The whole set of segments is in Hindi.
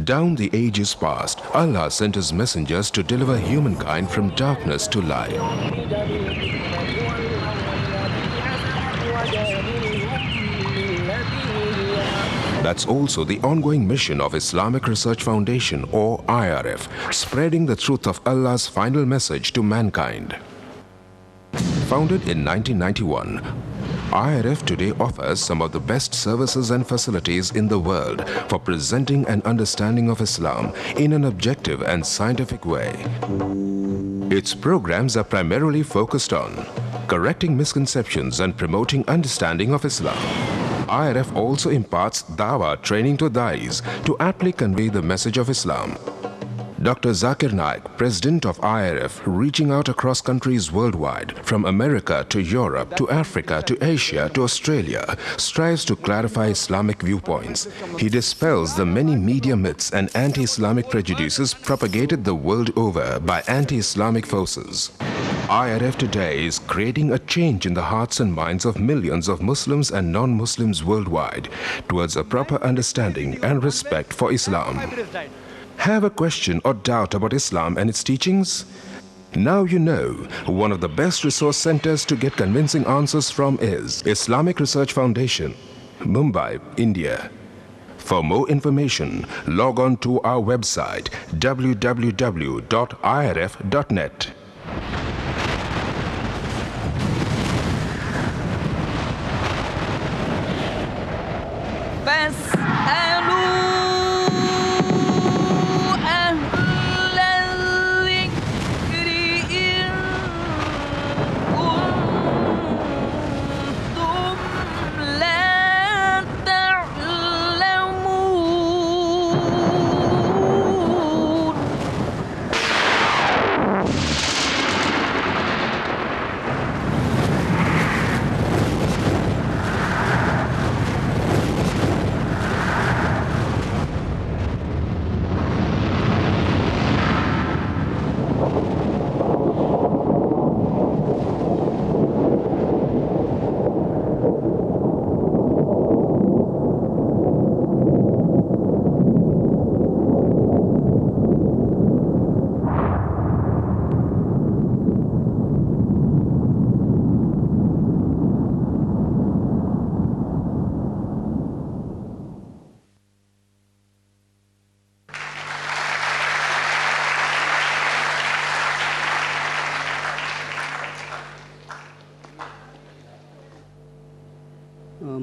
Down the ages past, Allah sent His messengers to deliver humankind from darkness to light. That's also the ongoing mission of Islamic Research Foundation, or IRF, spreading the truth of Allah's final message to mankind. Founded in 1991, IRF today offers some of the best services and facilities in the world for presenting an understanding of Islam in an objective and scientific way. Its programs are primarily focused on correcting misconceptions and promoting understanding of Islam. IRF also imparts dawah training to dais to aptly convey the message of Islam. Dr. Zakir Naik, president of IRF, reaching out across countries worldwide, from America to Europe to Africa to Asia to Australia, strives to clarify Islamic viewpoints. He dispels the many media myths and anti-Islamic prejudices propagated the world over by anti-Islamic forces. IRF today is creating a change in the hearts and minds of millions of Muslims and non-Muslims worldwide towards a proper understanding and respect for Islam. Have a question or doubt about Islam and its teachings? Now you know. One of the best resource centers to get convincing answers from is Islamic Research Foundation, Mumbai, India. For more information, log on to our website www.irf.net.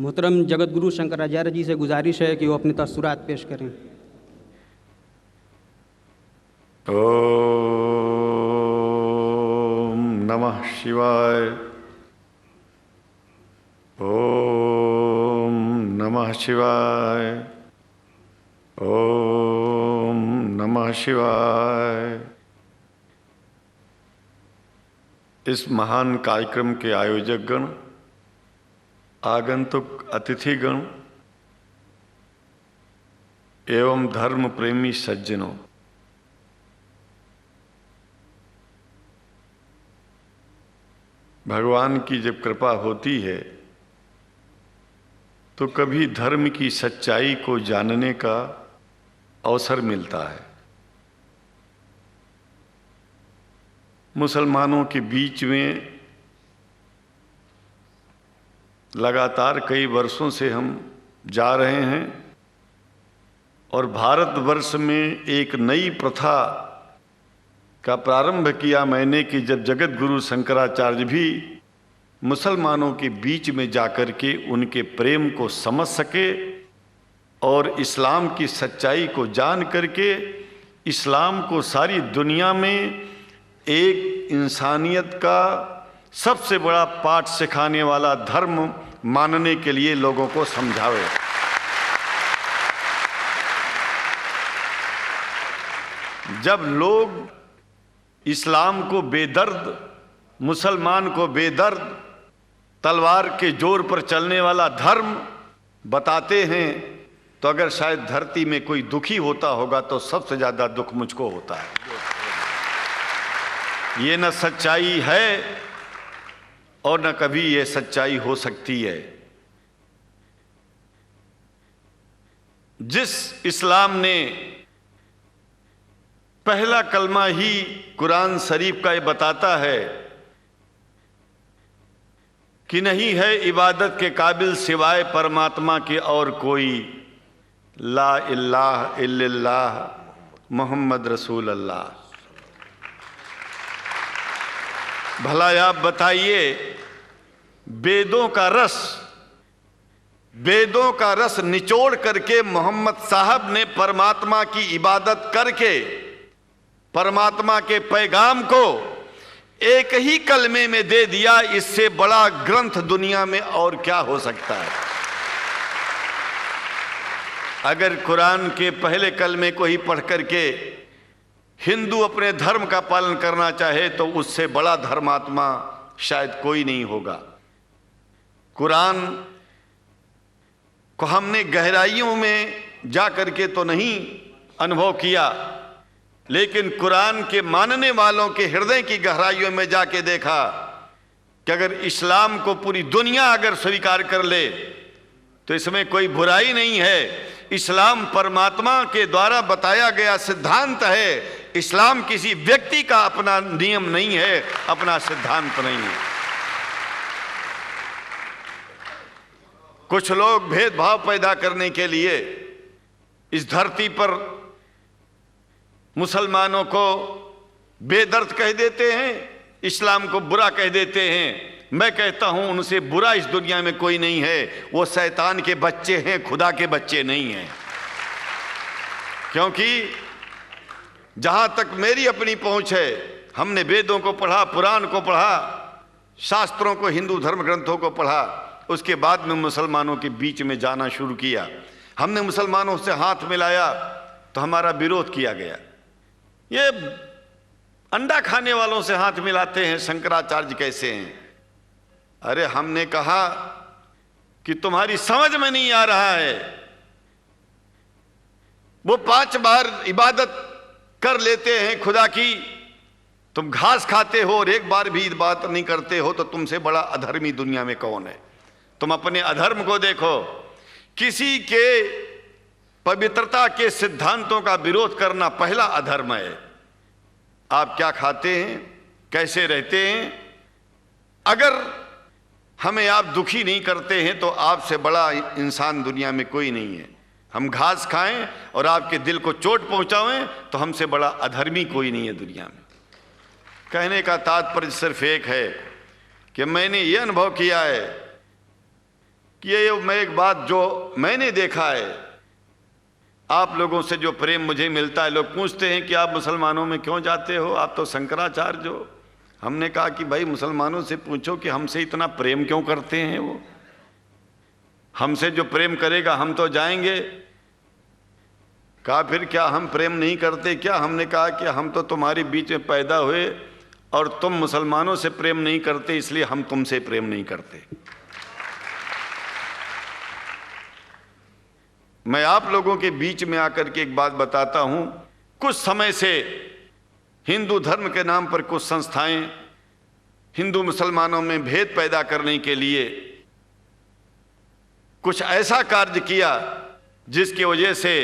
मोहतरम जगत गुरु शंकराचार्य जी से गुजारिश है कि वो अपने तसुरात पेश करें। ओम नमः शिवाय। ओम नमः शिवाय। ओम नमः शिवाय। इस महान कार्यक्रम के आयोजक गण, आगंतुक अतिथिगण एवं धर्म प्रेमी सज्जनों, भगवान की जब कृपा होती है तो कभी धर्म की सच्चाई को जानने का अवसर मिलता है। मुसलमानों के बीच में लगातार कई वर्षों से हम जा रहे हैं और भारतवर्ष में एक नई प्रथा का प्रारंभ किया मैंने कि जब जगत गुरु शंकराचार्य भी मुसलमानों के बीच में जाकर के उनके प्रेम को समझ सके और इस्लाम की सच्चाई को जान करके इस्लाम को सारी दुनिया में एक इंसानियत का सबसे बड़ा पाठ सिखाने वाला धर्म मानने के लिए लोगों को समझावे। जब लोग इस्लाम को बेदर्द, मुसलमान को बेदर्द, तलवार के जोर पर चलने वाला धर्म बताते हैं तो अगर शायद धरती में कोई दुखी होता होगा तो सबसे ज्यादा दुख मुझको होता है। ये न सच्चाई है और न कभी ये सच्चाई हो सकती है। जिस इस्लाम ने पहला कलमा ही कुरान शरीफ का ये बताता है कि नहीं है इबादत के काबिल सिवाय परमात्मा के और कोई, ला इलाहा इल्लल्लाह मोहम्मद रसूल अल्लाह। भला आप बताइए, वेदों का रस निचोड़ करके मोहम्मद साहब ने परमात्मा की इबादत करके परमात्मा के पैगाम को एक ही कलमे में दे दिया। इससे बड़ा ग्रंथ दुनिया में और क्या हो सकता है? अगर कुरान के पहले कलमे को ही पढ़ करके हिंदू अपने धर्म का पालन करना चाहे तो उससे बड़ा धर्मात्मा शायद कोई नहीं होगा। कुरान को हमने गहराइयों में जा करके तो नहीं अनुभव किया, लेकिन कुरान के मानने वालों के हृदय की गहराइयों में जाके देखा कि अगर इस्लाम को पूरी दुनिया अगर स्वीकार कर ले तो इसमें कोई बुराई नहीं है। इस्लाम परमात्मा के द्वारा बताया गया सिद्धांत है। इस्लाम किसी व्यक्ति का अपना नियम नहीं है, अपना सिद्धांत नहीं है। कुछ लोग भेदभाव पैदा करने के लिए इस धरती पर मुसलमानों को बेदर्द कह देते हैं, इस्लाम को बुरा कह देते हैं। मैं कहता हूं उनसे बुरा इस दुनिया में कोई नहीं है। वो शैतान के बच्चे हैं, खुदा के बच्चे नहीं हैं। क्योंकि जहां तक मेरी अपनी पहुंच है, हमने वेदों को पढ़ा, पुराण को पढ़ा, शास्त्रों को, हिंदू धर्म ग्रंथों को पढ़ा। उसके बाद में मुसलमानों के बीच में जाना शुरू किया। हमने मुसलमानों से हाथ मिलाया तो हमारा विरोध किया गया। ये अंडा खाने वालों से हाथ मिलाते हैं, शंकराचार्य कैसे हैं? अरे हमने कहा कि तुम्हारी समझ में नहीं आ रहा है। वो 5 बार इबादत कर लेते हैं खुदा की, तुम घास खाते हो और एक बार भी इबादत नहीं करते हो, तो तुमसे बड़ा अधर्मी दुनिया में कौन है? तुम अपने अधर्म को देखो। किसी के पवित्रता के सिद्धांतों का विरोध करना पहला अधर्म है। आप क्या खाते हैं, कैसे रहते हैं, अगर हमें आप दुखी नहीं करते हैं तो आपसे बड़ा इंसान दुनिया में कोई नहीं है। हम घास खाएं और आपके दिल को चोट पहुंचाएं तो हमसे बड़ा अधर्मी कोई नहीं है दुनिया में। कहने का तात्पर्य सिर्फ एक है कि मैंने ये अनुभव किया है कि ये मैं एक बात जो मैंने देखा है, आप लोगों से जो प्रेम मुझे मिलता है, लोग पूछते हैं कि आप मुसलमानों में क्यों जाते हो, आप तो शंकराचार्य हो। हमने कहा कि भाई मुसलमानों से पूछो कि हमसे इतना प्रेम क्यों करते हैं। वो हमसे जो प्रेम करेगा हम तो जाएंगे। कहा फिर क्या हम प्रेम नहीं करते क्या? हमने कहा कि हम तो तुम्हारे बीच में पैदा हुए और तुम मुसलमानों से प्रेम नहीं करते, इसलिए हम तुमसे प्रेम नहीं करते। मैं आप लोगों के बीच में आकर के एक बात बताता हूं। कुछ समय से हिंदू धर्म के नाम पर कुछ संस्थाएं हिंदू मुसलमानों में भेद पैदा करने के लिए कुछ ऐसा कार्य किया जिसकी वजह से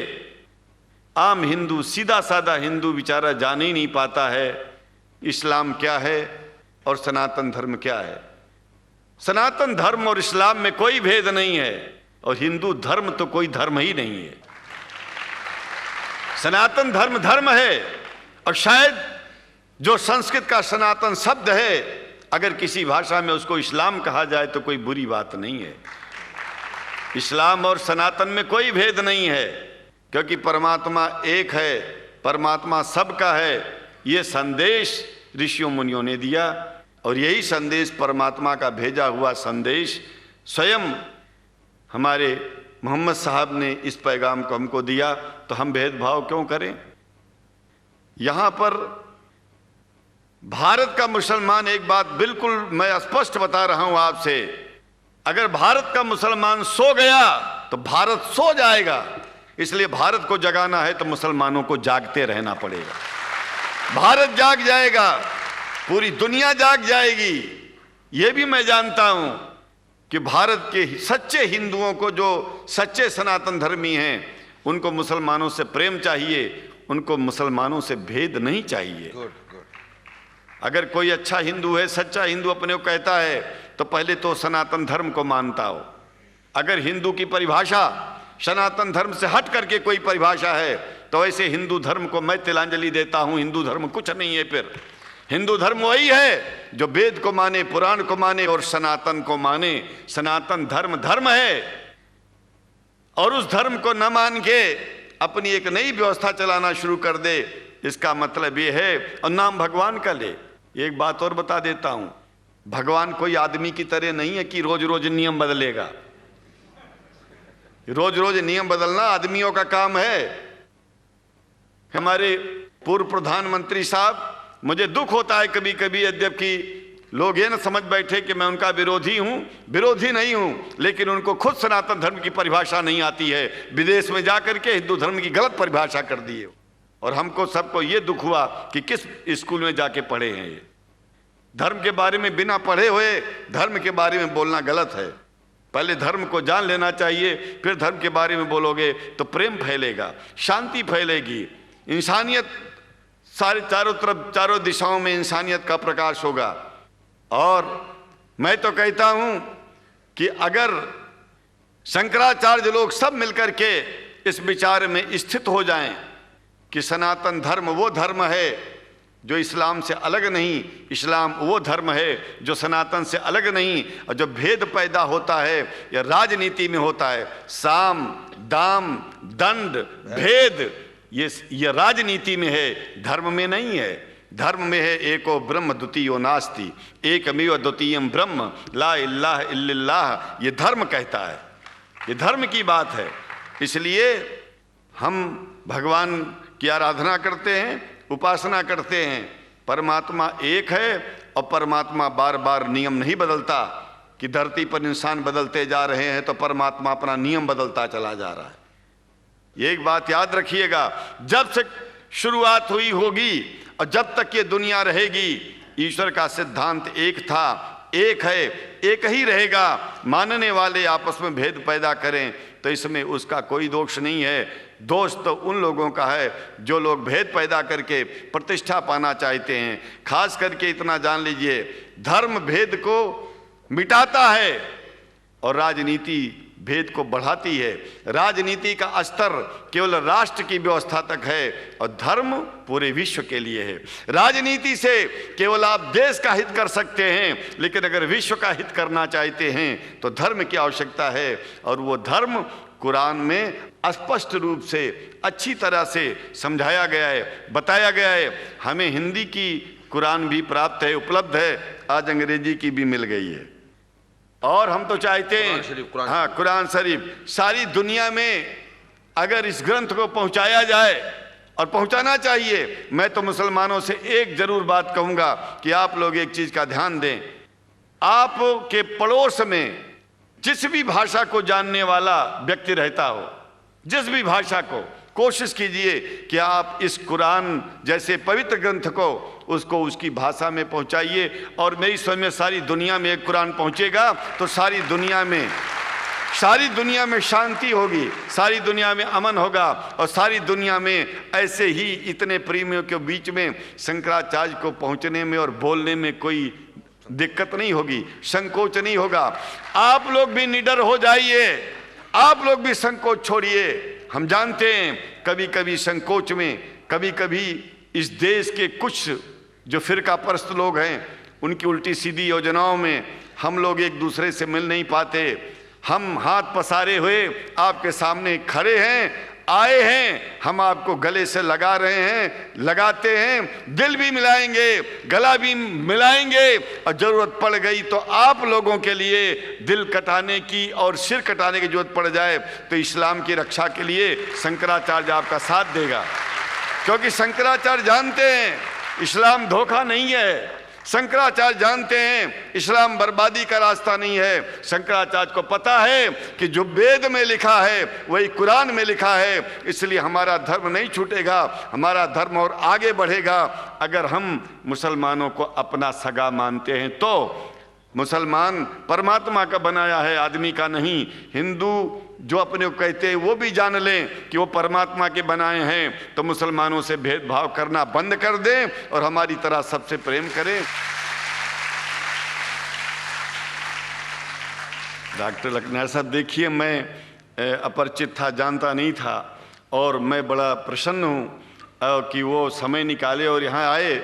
आम हिंदू, सीधा साधा हिंदू बेचारा जान ही नहीं पाता है इस्लाम क्या है और सनातन धर्म क्या है। सनातन धर्म और इस्लाम में कोई भेद नहीं है और हिंदू धर्म तो कोई धर्म ही नहीं है। सनातन धर्म धर्म है और शायद जो संस्कृत का सनातन शब्द है, अगर किसी भाषा में उसको इस्लाम कहा जाए तो कोई बुरी बात नहीं है। इस्लाम और सनातन में कोई भेद नहीं है, क्योंकि परमात्मा एक है, परमात्मा सबका है। ये संदेश ऋषियों मुनियों ने दिया और यही संदेश परमात्मा का भेजा हुआ संदेश स्वयं हमारे मोहम्मद साहब ने इस पैगाम को हमको दिया। तो हम भेदभाव क्यों करें? यहां पर भारत का मुसलमान, एक बात बिल्कुल मैं स्पष्ट बता रहा हूं आपसे, अगर भारत का मुसलमान सो गया तो भारत सो जाएगा। इसलिए भारत को जगाना है तो मुसलमानों को जागते रहना पड़ेगा। भारत जाग जाएगा, पूरी दुनिया जाग जाएगी। यह भी मैं जानता हूं कि भारत के सच्चे हिंदुओं को, जो सच्चे सनातन धर्मी हैं, उनको मुसलमानों से प्रेम चाहिए, उनको मुसलमानों से भेद नहीं चाहिए। अगर कोई अच्छा हिंदू है, सच्चा हिंदू अपने को कहता है, तो पहले तो सनातन धर्म को मानता हो। अगर हिंदू की परिभाषा सनातन धर्म से हट करके कोई परिभाषा है, तो ऐसे हिंदू धर्म को मैं तिलांजलि देता हूं। हिंदू धर्म कुछ नहीं है। फिर हिंदू धर्म वही है जो वेद को माने, पुराण को माने और सनातन को माने। सनातन धर्म धर्म है, और उस धर्म को न मान के अपनी एक नई व्यवस्था चलाना शुरू कर दे, इसका मतलब ये है, और नाम भगवान का ले। एक बात और बता देता हूं, भगवान कोई आदमी की तरह नहीं है कि रोज रोज नियम बदलेगा। रोज रोज नियम बदलना आदमियों का काम है। हमारे पूर्व प्रधानमंत्री साहब, मुझे दुख होता है कभी कभी, यद्यपि लोग ये न समझ बैठे कि मैं उनका विरोधी हूं। विरोधी नहीं हूं, लेकिन उनको खुद सनातन धर्म की परिभाषा नहीं आती है। विदेश में जाकर के हिंदू धर्म की गलत परिभाषा कर दी है, और हमको सबको ये दुख हुआ कि किस स्कूल में जाके पढ़े हैं। ये धर्म के बारे में बिना पढ़े हुए धर्म के बारे में बोलना गलत है। पहले धर्म को जान लेना चाहिए, फिर धर्म के बारे में बोलोगे तो प्रेम फैलेगा, शांति फैलेगी, इंसानियत सारे चारों तरफ, चारों दिशाओं में इंसानियत का प्रकाश होगा। और मैं तो कहता हूं कि अगर शंकराचार्य लोग सब मिलकर के इस विचार में स्थित हो जाएं कि सनातन धर्म वो धर्म है जो इस्लाम से अलग नहीं, इस्लाम वो धर्म है जो सनातन से अलग नहीं, और जो भेद पैदा होता है या राजनीति में होता है, साम दाम दंड भेद, ये राजनीति में है, धर्म में नहीं है। धर्म में है एको ब्रह्म द्वितीयो नास्ति, एकमेव द्वितीयम ब्रह्म ला इलाहा इल्लल्लाह। ये धर्म कहता है, ये धर्म की बात है। इसलिए हम भगवान की आराधना करते हैं, उपासना करते हैं। परमात्मा एक है, और परमात्मा बार बार नियम नहीं बदलता कि धरती पर इंसान बदलते जा रहे हैं तो परमात्मा अपना नियम बदलता चला जा रहा है। एक बात याद रखिएगा, जब से शुरुआत हुई होगी और जब तक ये दुनिया रहेगी, ईश्वर का सिद्धांत एक था, एक है, एक ही रहेगा। मानने वाले आपस में भेद पैदा करें तो इसमें उसका कोई दोष नहीं है। दोष तो उन लोगों का है जो लोग भेद पैदा करके प्रतिष्ठा पाना चाहते हैं। खास करके इतना जान लीजिए, धर्म भेद को मिटाता है और राजनीति भेद को बढ़ाती है। राजनीति का स्तर केवल राष्ट्र की व्यवस्था तक है, और धर्म पूरे विश्व के लिए है। राजनीति से केवल आप देश का हित कर सकते हैं, लेकिन अगर विश्व का हित करना चाहते हैं तो धर्म की आवश्यकता है। और वो धर्म कुरान में स्पष्ट रूप से अच्छी तरह से समझाया गया है, बताया गया है। हमें हिंदी की कुरान भी प्राप्त है, उपलब्ध है, आज अंग्रेजी की भी मिल गई है। और हम तो चाहते हैं, हाँ, कुरान शरीफ सारी दुनिया में अगर इस ग्रंथ को पहुंचाया जाए, और पहुंचाना चाहिए। मैं तो मुसलमानों से एक जरूर बात कहूंगा कि आप लोग एक चीज का ध्यान दें, आपके पड़ोस में जिस भी भाषा को जानने वाला व्यक्ति रहता हो, जिस भी भाषा को, कोशिश कीजिए कि आप इस कुरान जैसे पवित्र ग्रंथ को उसको उसकी भाषा में पहुंचाइए। और मेरी समझ में सारी दुनिया में एक कुरान पहुंचेगा तो सारी दुनिया में शांति होगी, सारी दुनिया में अमन होगा, और सारी दुनिया में ऐसे ही इतने प्रेमियों के बीच में शंकराचार्य को पहुंचने में और बोलने में कोई दिक्कत नहीं होगी, संकोच नहीं होगा। आप लोग भी निडर हो जाइए, आप लोग भी संकोच छोड़िए। हम जानते हैं कभी कभी संकोच में, कभी कभी इस देश के कुछ जो फिरका परस्त लोग हैं, उनकी उल्टी सीधी योजनाओं में हम लोग एक दूसरे से मिल नहीं पाते। हम हाथ पसारे हुए आपके सामने खड़े हैं, आए हैं, हम आपको गले से लगा रहे हैं, लगाते हैं, दिल भी मिलाएंगे, गला भी मिलाएंगे, और जरूरत पड़ गई तो आप लोगों के लिए दिल कटाने की और सिर कटाने की जरूरत पड़ जाए तो इस्लाम की रक्षा के लिए शंकराचार्य आपका साथ देगा। क्योंकि शंकराचार्य जानते हैं इस्लाम धोखा नहीं है, शंकराचार्य जानते हैं इस्लाम बर्बादी का रास्ता नहीं है। शंकराचार्य को पता है कि जो वेद में लिखा है वही कुरान में लिखा है, इसलिए हमारा धर्म नहीं छूटेगा, हमारा धर्म और आगे बढ़ेगा। अगर हम मुसलमानों को अपना सगा मानते हैं तो मुसलमान परमात्मा का बनाया है, आदमी का नहीं। हिंदू जो अपने को कहते हैं वो भी जान लें कि वो परमात्मा के बनाए हैं, तो मुसलमानों से भेदभाव करना बंद कर दें और हमारी तरह सबसे प्रेम करें। डॉक्टर लखनायत साहब, देखिए मैं अपरिचित था, जानता नहीं था, और मैं बड़ा प्रसन्न हूँ कि वो समय निकाले और यहाँ आए।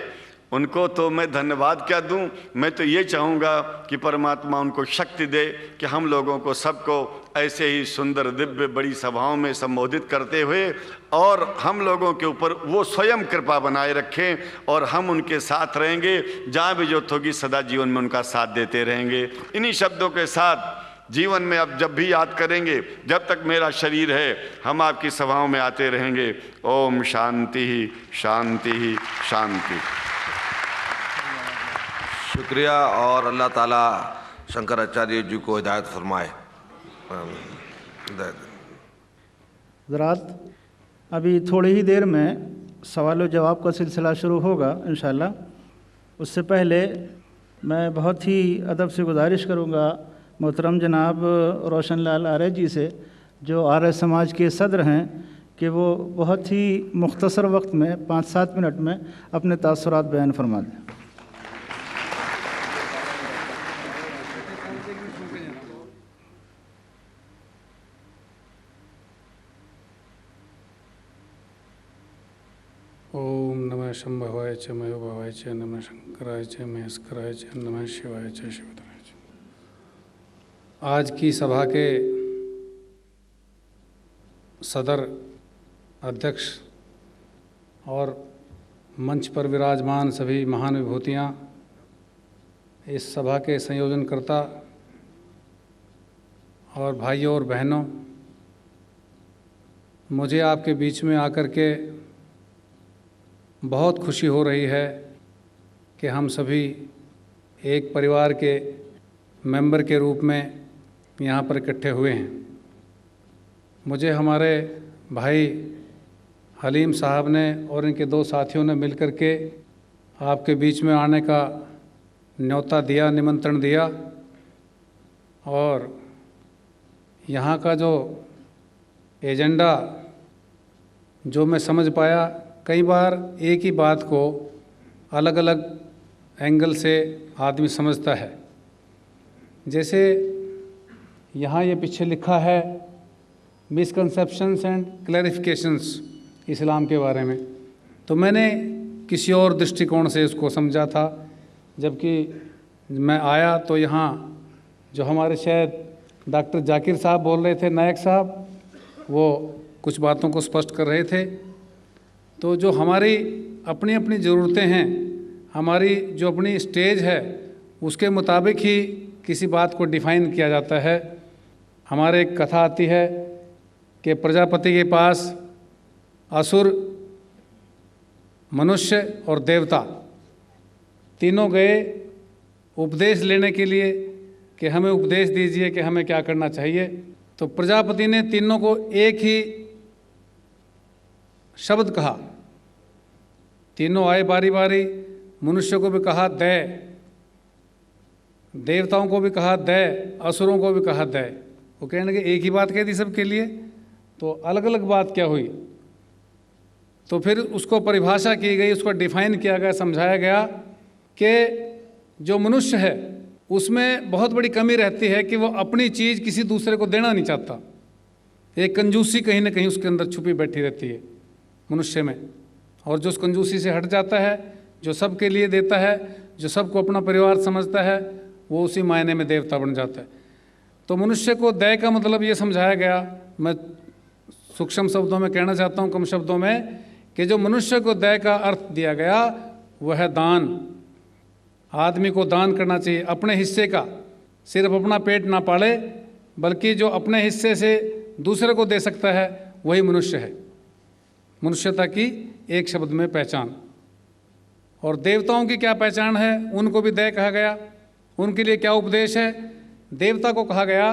उनको तो मैं धन्यवाद क्या दूं, मैं तो ये चाहूँगा कि परमात्मा उनको शक्ति दे कि हम लोगों को सबको ऐसे ही सुंदर दिव्य बड़ी सभाओं में संबोधित करते हुए और हम लोगों के ऊपर वो स्वयं कृपा बनाए रखें, और हम उनके साथ रहेंगे, जहाँ भी जरूरत होगी सदा जीवन में उनका साथ देते रहेंगे। इन्हीं शब्दों के साथ जीवन में अब जब भी याद करेंगे, जब तक मेरा शरीर है, हम आपकी सभाओं में आते रहेंगे। ओम शांति ही शांति ही शांति। शुक्रिया, और अल्लाह ताला शंकराचार्य जी को हिदायत फरमाए। हज़रात, अभी थोड़ी ही देर में सवाल व जवाब का सिलसिला शुरू होगा इंशाअल्लाह। उससे पहले मैं बहुत ही अदब से गुजारिश करूंगा मोहतरम जनाब रोशन लाल आर्य जी से, जो आर्य समाज के सदर हैं, कि वो बहुत ही मुख्तसर वक्त में 5-7 मिनट में अपने तासुरात बयान फरमा दें। ओम नमः शंभवाय च मयोभवाय च नमः शंकराय च महेश्वराय च नमः शिवाय च शिवधराय च। आज की सभा के सदर अध्यक्ष और मंच पर विराजमान सभी महान विभूतियाँ, इस सभा के संयोजनकर्ता और भाइयों और बहनों, मुझे आपके बीच में आकर के बहुत खुशी हो रही है कि हम सभी एक परिवार के मेंबर के रूप में यहाँ पर इकट्ठे हुए हैं। मुझे हमारे भाई हलीम साहब ने और इनके 2 साथियों ने मिलकर के आपके बीच में आने का न्योता दिया, निमंत्रण दिया, और यहाँ का जो एजेंडा जो मैं समझ पाया, कई बार एक ही बात को अलग अलग एंगल से आदमी समझता है। जैसे यहाँ ये पीछे लिखा है मिसकंसेप्शंस एंड क्लैरिफिकेशंस इस्लाम के बारे में, तो मैंने किसी और दृष्टिकोण से उसको समझा था। जबकि मैं आया तो यहाँ जो हमारे शायद डॉक्टर जाकिर साहब बोल रहे थे, नायक साहब, वो कुछ बातों को स्पष्ट कर रहे थे। तो जो हमारी अपनी अपनी ज़रूरतें हैं, हमारी जो अपनी स्टेज है, उसके मुताबिक ही किसी बात को डिफ़ाइन किया जाता है। हमारे एक कथा आती है कि प्रजापति के पास असुर, मनुष्य और देवता तीनों गए उपदेश लेने के लिए कि हमें उपदेश दीजिए कि हमें क्या करना चाहिए। तो प्रजापति ने तीनों को एक ही शब्द कहा। तीनों आए बारी बारी, मनुष्य को भी कहा दय, देवताओं को भी कहा दय, असुरों को भी कहा दय। वो कहने लगे एक ही बात कह दी सबके लिए, तो अलग अलग बात क्या हुई? तो फिर उसको परिभाषा की गई, उसको डिफाइन किया गया, समझाया गया कि जो मनुष्य है उसमें बहुत बड़ी कमी रहती है कि वो अपनी चीज़ किसी दूसरे को देना नहीं चाहता। एक कंजूसी कहीं ना कहीं उसके अंदर छुपी बैठी रहती है मनुष्य में, और जो उस कंजूसी से हट जाता है, जो सबके लिए देता है, जो सबको अपना परिवार समझता है, वो उसी मायने में देवता बन जाता है। तो मनुष्य को दया का मतलब ये समझाया गया, मैं सूक्ष्म शब्दों में कहना चाहता हूँ, कम शब्दों में, कि जो मनुष्य को दया का अर्थ दिया गया वह है दान। आदमी को दान करना चाहिए अपने हिस्से का, सिर्फ अपना पेट ना पाले, बल्कि जो अपने हिस्से से दूसरे को दे सकता है वही मनुष्य है। मनुष्यता की एक शब्द में पहचान। और देवताओं की क्या पहचान है, उनको भी दया कहा गया। उनके लिए क्या उपदेश है? देवता को कहा गया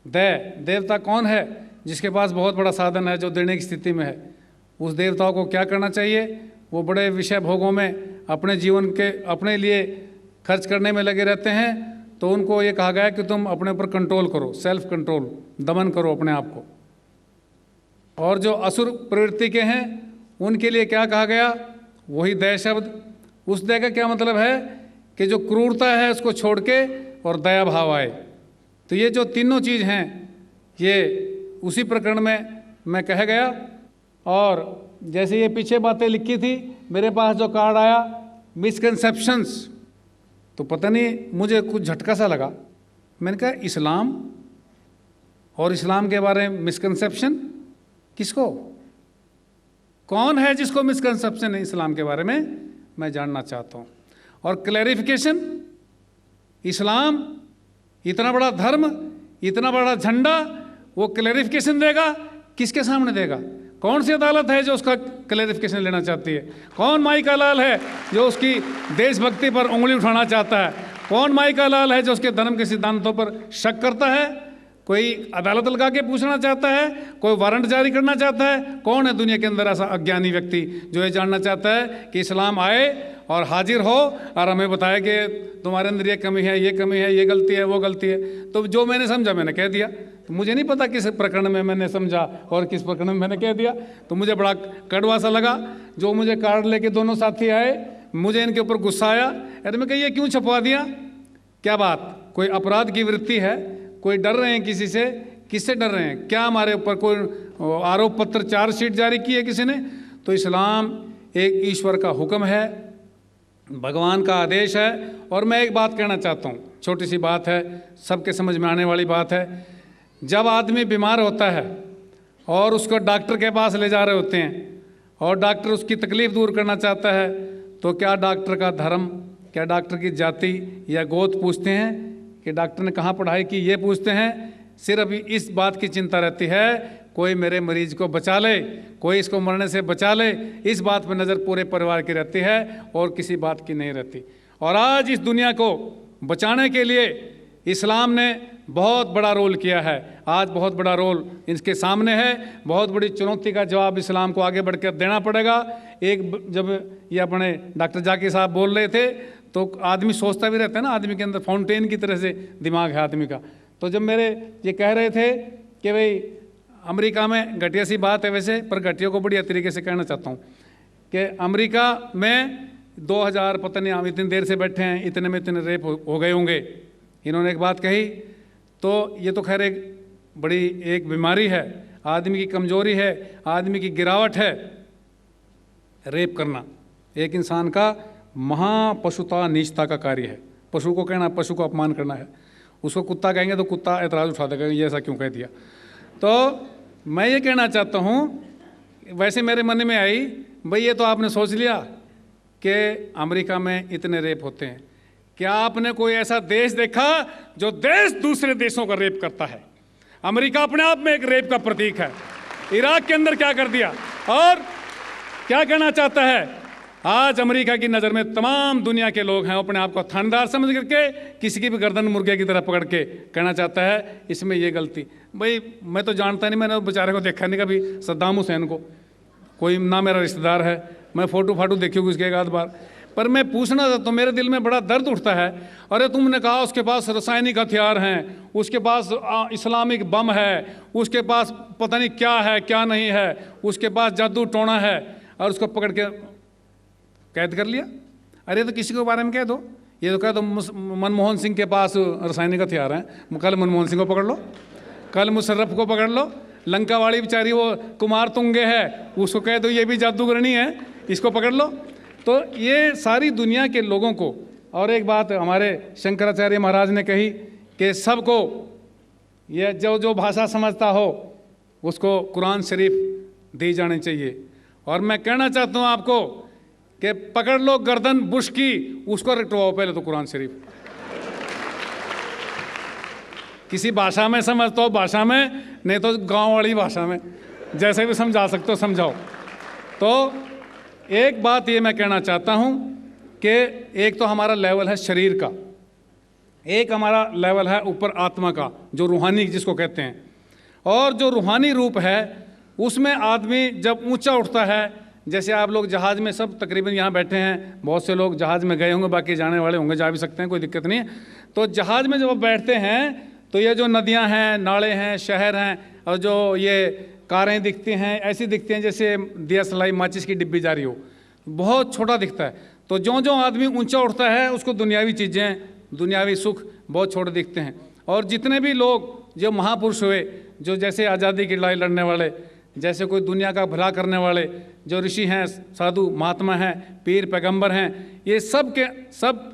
दया। देवता कौन है? जिसके पास बहुत बड़ा साधन है, जो देने की स्थिति में है। उस देवताओं को क्या करना चाहिए? वो बड़े विषय भोगों में अपने जीवन के अपने लिए खर्च करने में लगे रहते हैं, तो उनको ये कहा गया कि तुम अपने ऊपर कंट्रोल करो, सेल्फ कंट्रोल, दमन करो अपने आप को। और जो असुर प्रवृत्ति के हैं उनके लिए क्या कहा गया, वही दया शब्द। उस दया का क्या मतलब है कि जो क्रूरता है उसको छोड़ के और दया भाव आए। तो ये जो तीनों चीज़ हैं ये उसी प्रकरण में मैं कह गया। और जैसे ये पीछे बातें लिखी थी, मेरे पास जो कार्ड आया मिसकंसेप्शंस, तो पता नहीं मुझे कुछ झटका सा लगा। मैंने कहा इस्लाम और इस्लाम के बारे में मिसकंसेप्शन किसको, कौन है जिसको मिसकंसेप्शन है इस्लाम के बारे में, मैं जानना चाहता हूँ। और क्लैरिफिकेशन, इस्लाम इतना बड़ा धर्म, इतना बड़ा झंडा, वो क्लैरिफिकेशन देगा, किसके सामने देगा? कौन सी अदालत है जो उसका क्लैरिफिकेशन लेना चाहती है? कौन माई का लाल है जो उसकी देशभक्ति पर उंगली उठाना चाहता है? कौन माई का लाल है जो उसके धर्म के सिद्धांतों पर शक करता है? कोई अदालत लगा के पूछना चाहता है, कोई वारंट जारी करना चाहता है? कौन है दुनिया के अंदर ऐसा अज्ञानी व्यक्ति जो ये जानना चाहता है कि इस्लाम आए और हाजिर हो और हमें बताया कि तुम्हारे अंदर ये कमी है, ये कमी है, ये गलती है, वो गलती है? तो जो मैंने समझा मैंने कह दिया। तो मुझे नहीं पता किस प्रकरण में मैंने समझा और किस प्रकरण में मैंने कह दिया। तो मुझे बड़ा कड़वा सा लगा। जो मुझे कार्ड लेके दोनों साथी आए, मुझे इनके ऊपर गुस्सा आया। अरे मैं कहा ये क्यों छपवा दिया, क्या बात, कोई अपराध की वृत्ति है? कोई डर रहे हैं किसी से? किससे डर रहे हैं? क्या हमारे ऊपर कोई आरोप पत्र, चार्जशीट जारी की है किसी ने? तो इस्लाम एक ईश्वर का हुक्म है, भगवान का आदेश है। और मैं एक बात कहना चाहता हूँ, छोटी सी बात है, सबके समझ में आने वाली बात है। जब आदमी बीमार होता है और उसको डॉक्टर के पास ले जा रहे होते हैं और डॉक्टर उसकी तकलीफ़ दूर करना चाहता है, तो क्या डॉक्टर का धर्म, क्या डॉक्टर की जाति या गोद पूछते हैं कि डॉक्टर ने कहाँ पढ़ाई की, ये पूछते हैं? सिर्फ इस बात की चिंता रहती है कोई मेरे मरीज को बचा ले, कोई इसको मरने से बचा ले। इस बात पर नज़र पूरे परिवार की रहती है और किसी बात की नहीं रहती। और आज इस दुनिया को बचाने के लिए इस्लाम ने बहुत बड़ा रोल किया है। आज बहुत बड़ा रोल इनके सामने है। बहुत बड़ी चुनौती का जवाब इस्लाम को आगे बढ़कर देना पड़ेगा। एक जब ये अपने डॉक्टर जाकिर साहब बोल रहे थे तो आदमी सोचता भी रहता है ना, आदमी के अंदर फाउंटेन की तरह से दिमाग है आदमी का। तो जब मेरे ये कह रहे थे कि भाई अमेरिका में, घटिया सी बात है वैसे, पर घटिया को बढ़िया तरीके से कहना चाहता हूँ कि अमेरिका में 2000 पता नहीं, हम इतनी देर से बैठे हैं, इतने में इतने रेप हो गए होंगे। इन्होंने एक बात कही, तो ये तो खैर एक बड़ी एक बीमारी है, आदमी की कमजोरी है, आदमी की गिरावट है। रेप करना एक इंसान का महापशुता नीचता का कार्य है। पशु को कहना, पशु को अपमान करना है। उसको कुत्ता कहेंगे तो कुत्ता एतराज़ उठा देगा, ये ऐसा क्यों कह दिया। तो मैं ये कहना चाहता हूँ, वैसे मेरे मन में आई, भाई ये तो आपने सोच लिया कि अमेरिका में इतने रेप होते हैं, क्या आपने कोई ऐसा देश देखा जो देश दूसरे देशों का रेप करता है? अमेरिका अपने आप में एक रेप का प्रतीक है। इराक के अंदर क्या कर दिया, और क्या कहना चाहता है? आज अमेरिका की नज़र में तमाम दुनिया के लोग हैं, अपने आप को थानेदार समझ करके किसी की भी गर्दन मुर्गे की तरह पकड़ के कहना चाहता है इसमें ये गलती। भाई मैं तो जानता नहीं, मैंने बेचारे को देखा नहीं कभी, सद्दाम हुसैन को, कोई ना मेरा रिश्तेदार है, मैं फ़ोटो फाटो देखी हूँ उसके एक आध बार, पर मैं पूछना था तो मेरे दिल में बड़ा दर्द उठता है। अरे तुमने कहा उसके पास रासायनिक हथियार हैं, उसके पास इस्लामिक बम है, उसके पास पता नहीं क्या है क्या नहीं है, उसके पास जादू टोना है, और उसको पकड़ के कैद कर लिया। अरे तो किसी के बारे में कह दो, ये तो कह दो मनमोहन सिंह के पास रासायनिक हथियार हैं, कल मनमोहन सिंह को पकड़ लो, कल मुशर्रफ को पकड़ लो, लंका वाली बेचारी वो कुमार तुंगे है, उसको कह दो ये भी जादूगरनी है, इसको पकड़ लो। तो ये सारी दुनिया के लोगों को, और एक बात हमारे शंकराचार्य महाराज ने कही कि सबको ये जो जो भाषा समझता हो उसको कुरान शरीफ दी जानी चाहिए। और मैं कहना चाहता हूँ आपको कि पकड़ लो गर्दन बुश की, उसको रटवाओ पहले तो कुरान शरीफ। किसी भाषा में समझता हो भाषा में, नहीं तो गांव वाली भाषा में, जैसे भी समझा सकते हो समझाओ। तो एक बात ये मैं कहना चाहता हूँ कि एक तो हमारा लेवल है शरीर का, एक हमारा लेवल है ऊपर आत्मा का, जो रूहानी जिसको कहते हैं। और जो रूहानी रूप है उसमें आदमी जब ऊंचा उठता है, जैसे आप लोग जहाज़ में सब तकरीबन यहाँ बैठे हैं, बहुत से लोग जहाज़ में गए होंगे, बाकी जाने वाले होंगे, जा भी सकते हैं, कोई दिक्कत नहीं है। तो जहाज़ में जब आप बैठते हैं तो ये जो नदियाँ हैं, नाले हैं, शहर हैं, और जो ये कारें दिखती हैं, ऐसी दिखती हैं जैसे दिया सलाई माचिस की डिब्बी जा रही हो, बहुत छोटा दिखता है। तो जो आदमी ऊंचा उठता है उसको दुनियावी चीज़ें, दुनियावी सुख बहुत छोटे दिखते हैं। और जितने भी लोग जो महापुरुष हुए, जो जैसे आज़ादी की लड़ाई लड़ने वाले, जैसे कोई दुनिया का भला करने वाले जो ऋषि हैं, साधु महात्मा हैं, पीर पैगंबर हैं, ये सब के सब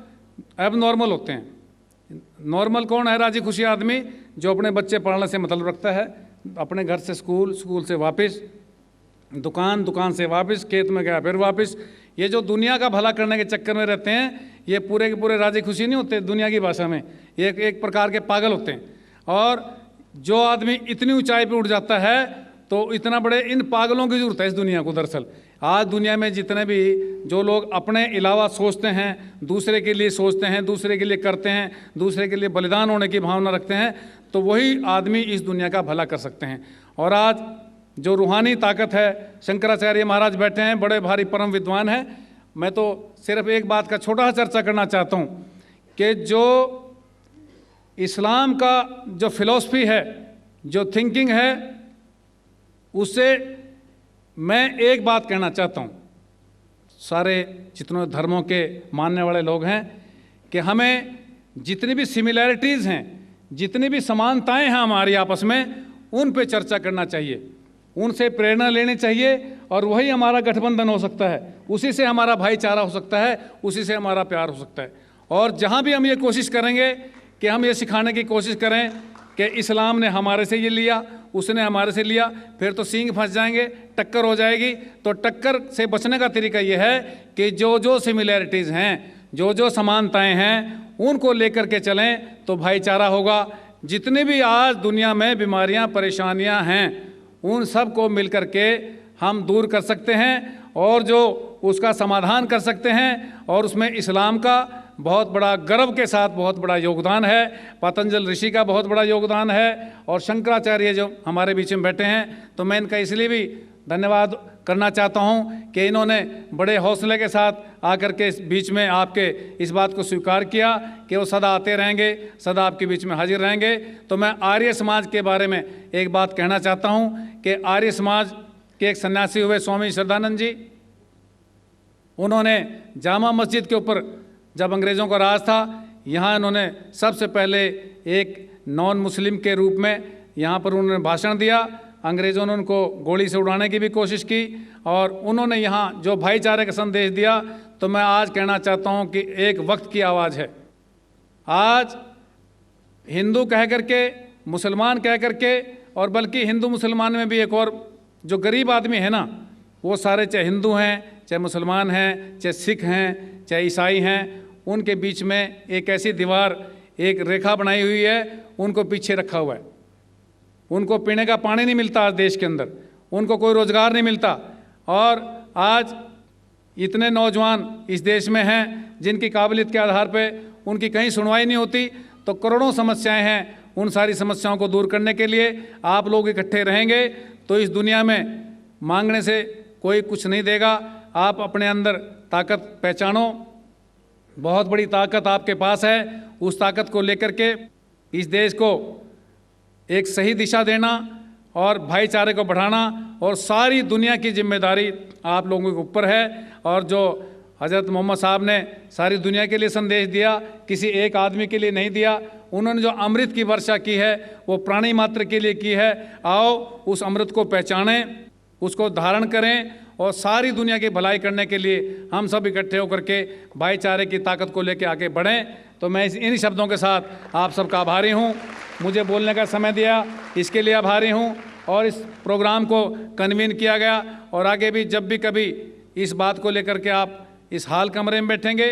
अब नॉर्मल होते हैं। नॉर्मल कौन है? राजी खुशी आदमी जो अपने बच्चे पढ़ने से मतलब रखता है, अपने घर से स्कूल, स्कूल से वापस दुकान, दुकान से वापस खेत में गया फिर वापस। ये जो दुनिया का भला करने के चक्कर में रहते हैं, ये पूरे के पूरे राजी खुशी नहीं होते दुनिया की भाषा में, ये एक प्रकार के पागल होते हैं। और जो आदमी इतनी ऊंचाई पे उठ जाता है तो इतना बड़े इन पागलों की जरूरत है इस दुनिया को। दरअसल आज दुनिया में जितने भी जो लोग अपने अलावा सोचते हैं, दूसरे के लिए सोचते हैं, दूसरे के लिए करते हैं, दूसरे के लिए बलिदान होने की भावना रखते हैं, तो वही आदमी इस दुनिया का भला कर सकते हैं। और आज जो रूहानी ताकत है, शंकराचार्य महाराज बैठे हैं, बड़े भारी परम विद्वान हैं। मैं तो सिर्फ एक बात का छोटा सा चर्चा करना चाहता हूँ कि जो इस्लाम का जो फिलॉसफी है, जो थिंकिंग है, उससे मैं एक बात कहना चाहता हूँ सारे जितने धर्मों के मानने वाले लोग हैं कि हमें जितनी भी सिमिलैरिटीज़ हैं, जितनी भी समानताएं हैं हमारी आपस में, उन पे चर्चा करना चाहिए, उनसे प्रेरणा लेनी चाहिए, और वही हमारा गठबंधन हो सकता है, उसी से हमारा भाईचारा हो सकता है, उसी से हमारा प्यार हो सकता है। और जहाँ भी हम ये कोशिश करेंगे कि हम ये सिखाने की कोशिश करें कि इस्लाम ने हमारे से ये लिया, उसने हमारे से लिया, फिर तो सींग फंस जाएंगे, टक्कर हो जाएगी। तो टक्कर से बचने का तरीका ये है कि जो सिमिलैरिटीज़ हैं, जो समानताएं हैं, उनको लेकर के चलें तो भाईचारा होगा। जितनी भी आज दुनिया में बीमारियां, परेशानियां हैं, उन सब को मिल कर के हम दूर कर सकते हैं और जो उसका समाधान कर सकते हैं। और उसमें इस्लाम का बहुत बड़ा गर्व के साथ बहुत बड़ा योगदान है, पतंजलि ऋषि का बहुत बड़ा योगदान है, और शंकराचार्य जो हमारे बीच में बैठे हैं, तो मैं इनका इसलिए भी धन्यवाद करना चाहता हूं कि इन्होंने बड़े हौसले के साथ आकर के इस बीच में आपके इस बात को स्वीकार किया कि वो सदा आते रहेंगे, सदा आपके बीच में हाजिर रहेंगे। तो मैं आर्य समाज के बारे में एक बात कहना चाहता हूं कि आर्य समाज के एक सन्यासी हुए स्वामी श्रद्धानंद जी, उन्होंने जामा मस्जिद के ऊपर जब अंग्रेज़ों का राज था, यहाँ इन्होंने सबसे पहले एक नॉन मुस्लिम के रूप में यहाँ पर उन्होंने भाषण दिया। अंग्रेज़ों ने उनको गोली से उड़ाने की भी कोशिश की और उन्होंने यहाँ जो भाईचारे का संदेश दिया। तो मैं आज कहना चाहता हूँ कि एक वक्त की आवाज़ है। आज हिंदू कह करके, मुसलमान कह करके, और बल्कि हिंदू मुसलमान में भी एक और जो गरीब आदमी है ना, वो सारे चाहे हिंदू हैं, चाहे मुसलमान हैं, चाहे सिख हैं, चाहे ईसाई हैं, उनके बीच में एक ऐसी दीवार, एक रेखा बनाई हुई है, उनको पीछे रखा हुआ है। उनको पीने का पानी नहीं मिलता आज देश के अंदर, उनको कोई रोज़गार नहीं मिलता। और आज इतने नौजवान इस देश में हैं जिनकी काबिलियत के आधार पे उनकी कहीं सुनवाई नहीं होती। तो करोड़ों समस्याएं हैं, उन सारी समस्याओं को दूर करने के लिए आप लोग इकट्ठे रहेंगे तो इस दुनिया में मांगने से कोई कुछ नहीं देगा। आप अपने अंदर ताकत पहचानो, बहुत बड़ी ताकत आपके पास है। उस ताकत को लेकर के इस देश को एक सही दिशा देना और भाईचारे को बढ़ाना, और सारी दुनिया की जिम्मेदारी आप लोगों के ऊपर है। और जो हज़रत मोहम्मद साहब ने सारी दुनिया के लिए संदेश दिया, किसी एक आदमी के लिए नहीं दिया। उन्होंने जो अमृत की वर्षा की है वो प्राणी मात्र के लिए की है। आओ उस अमृत को पहचानें, उसको धारण करें और सारी दुनिया की भलाई करने के लिए हम सब इकट्ठे होकर के भाईचारे की ताकत को लेकर आगे बढ़ें। तो मैं इन शब्दों के साथ आप सबका आभारी हूँ, मुझे बोलने का समय दिया इसके लिए आभारी हूँ। और इस प्रोग्राम को कन्वीन किया गया, और आगे भी जब भी कभी इस बात को लेकर के आप इस हाल कमरे में बैठेंगे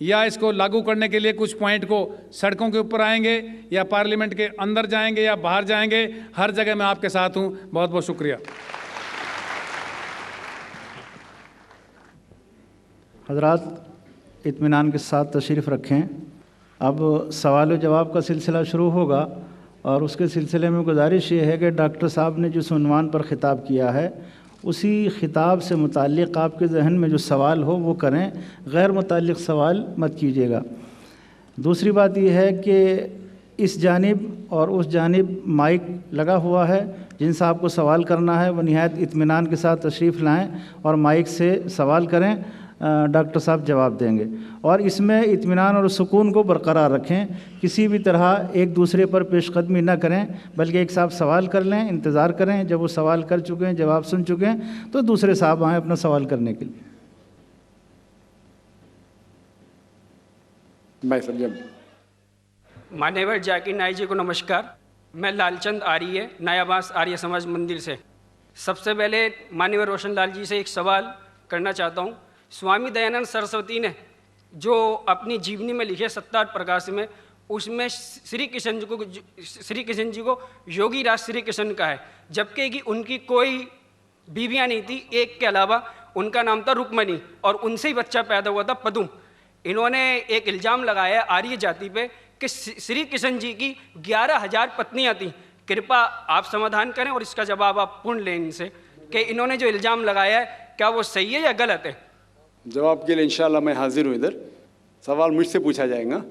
या इसको लागू करने के लिए कुछ पॉइंट को सड़कों के ऊपर आएंगे या पार्लियामेंट के अंदर जाएंगे या बाहर जाएंगे, हर जगह मैं आपके साथ हूँ। बहुत बहुत शुक्रिया। हजरात इत्मीनान के साथ तशरीफ़ रखें। अब सवाल व जवाब का सिलसिला शुरू होगा, और उसके सिलसिले में गुजारिश ये है कि डॉक्टर साहब ने जिस उन्वान पर ख़िताब किया है उसी खिताब से मुताल्लिक़ आपके जहन में जो सवाल हो वो करें, गैर मुताल्लिक़ सवाल मत कीजिएगा। दूसरी बात यह है कि इस जानिब और उस जानिब माइक लगा हुआ है, जिनसे आपको सवाल करना है वो निहायत इत्मीनान के साथ तशरीफ़ लाएं और माइक से सवाल करें, डॉक्टर साहब जवाब देंगे। और इसमें इत्मीनान और सुकून को बरकरार रखें, किसी भी तरह एक दूसरे पर पेशकदमी न करें, बल्कि एक साहब सवाल कर लें, इंतज़ार करें, जब वो सवाल कर चुके हैं, जवाब सुन चुके हैं, तो दूसरे साहब आएँ अपना सवाल करने के लिए। मैं समझ। मान्यवर जाकिर नाइक जी को नमस्कार। मैं लालचंद आर्य, नयाबास आर्य समाज मंदिर से। सबसे पहले मान्यवर रोशन लाल जी से एक सवाल करना चाहता हूँ। स्वामी दयानंद सरस्वती ने जो अपनी जीवनी में लिखे 7 प्रकाश में, उसमें श्री कृष्ण जी को योगी राज श्री कृष्ण का है, जबकि कि उनकी कोई बीवियाँ नहीं थी, एक के अलावा उनका नाम था रुक्मणी और उनसे ही बच्चा पैदा हुआ था पदुम। इन्होंने एक इल्ज़ाम लगाया आर्य जाति पे कि श्री कृष्ण जी की 11,000 पत्नियाँ थीं। कृपया आप समाधान करें और इसका जवाब आप पूर्ण लें इनसे कि इन्होंने जो इल्ज़ाम लगाया है क्या वो सही है या गलत है। जवाब के लिए इंशाल्लाह मैं हाजिर हूँ। इधर सवाल मुझसे पूछा जाएगा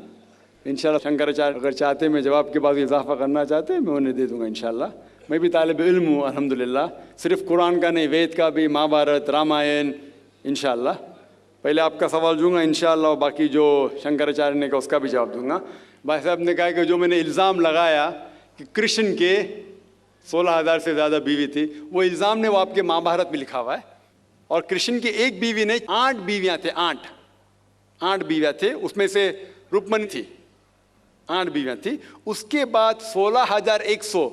इंशाल्लाह। शंकराचार्य अगर चाहते मैं जवाब के बाद इजाफा करना चाहते मैं उन्हें दे दूँगा इंशाल्लाह। मैं भी तालिब इल्म हूँ अल्हम्दुलिल्लाह, सिर्फ कुरान का नहीं, वेद का भी, महाभारत, रामायण इंशाल्लाह। पहले आपका सवाल दूँगा इंशाल्लाह और बाकी जो शंकराचार्य ने कहा उसका भी जवाब दूँगा। भाई साहब ने कहा कि जो मैंने इल्ज़ाम लगाया कि कृष्ण के 16,000 से ज़्यादा बीवी थी, वो इल्ज़ाम ने वो आपके महाभारत में लिखा हुआ है। और कृष्ण की एक बीवी ने 8 बीवियाँ थे, 8 बीवियाँ थे, उसमें से रुक्मणी थी, 8 बीवियाँ थी। उसके बाद 16,100